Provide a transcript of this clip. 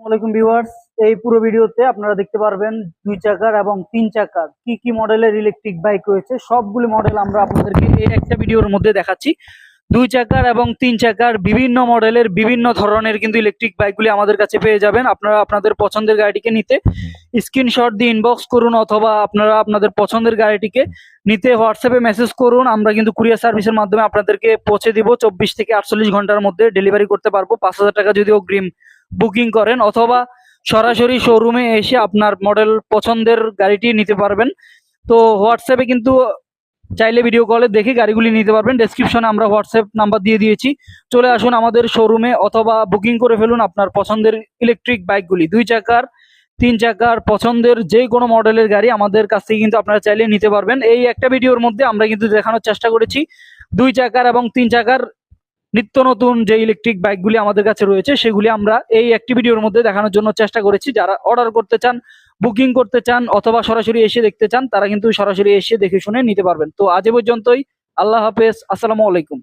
আসসালামাইকুম ভিউয়ার্স। এই পুরো ভিডিওতে আপনারা দেখতে পারবেন 2 চাকার এবং 3 চাকার কি কি মডেলের ইলেকট্রিক বাইক রয়েছে। সবগুলো মডেল আমরা আপনাদেরকে এই একটা ভিডিওর মধ্যে দেখাচ্ছি। 2 চাকার এবং 3 চাকার বিভিন্ন মডেলের বিভিন্ন ধরনের কিন্তু ইলেকট্রিক বাইকগুলি আমাদের কাছে পেয়ে যাবেন। আপনারা আপনাদের পছন্দের গাড়িটিকে নিতে স্ক্রিনশট দিয়ে ইনবক্স করুন, অথবা আপনারা আপনাদের পছন্দের গাড়িটিকে নিতে হোয়াটসঅ্যাপে মেসেজ করুন। আমরা কিন্তু কুরিয়ার সার্ভিসের মাধ্যমে আপনাদেরকে পৌঁছে দিব। 24 থেকে 48 ঘন্টার মধ্যে ডেলিভারি করতে পারবো। 5,000 টাকা যদি অগ্রিম বুকিং করেন, অথবা সরাসরি শোরুমে এসে আপনার মডেল পছন্দের গাড়িটি নিতে পারবেন। তো হোয়াটসঅ্যাপে কিন্তু চাইলে ভিডিও কলে দেখে গাড়িগুলি নিতে পারবেন। ডেসক্রিপশনে আমরা হোয়াটসঅ্যাপ নাম্বার দিয়ে দিয়েছি। চলে আসুন আমাদের শোরুমে, অথবা বুকিং করে ফেলুন আপনার পছন্দের ইলেকট্রিক বাইকগুলি। 2 চাকার 3 চাকার পছন্দের যে কোনো মডেলের গাড়ি আমাদের কাছ থেকে কিন্তু আপনারা চাইলে নিতে পারবেন। এই একটা ভিডিওর মধ্যে আমরা কিন্তু দেখানোর চেষ্টা করেছি 2 চাকার এবং 3 চাকার নিত্য নতুন যে ইলেকট্রিক বাইকগুলি আমাদের কাছে রয়েছে, সেগুলি আমরা এই একটি ভিডিওর মধ্যে দেখানোর জন্য চেষ্টা করেছি। যারা অর্ডার করতে চান, বুকিং করতে চান, অথবা সরাসরি এসে দেখতে চান, তারা কিন্তু সরাসরি এসে দেখে শুনে নিতে পারবেন। তো আজ এ পর্যন্তই। আল্লাহ হাফেজ। আসসালামু আলাইকুম।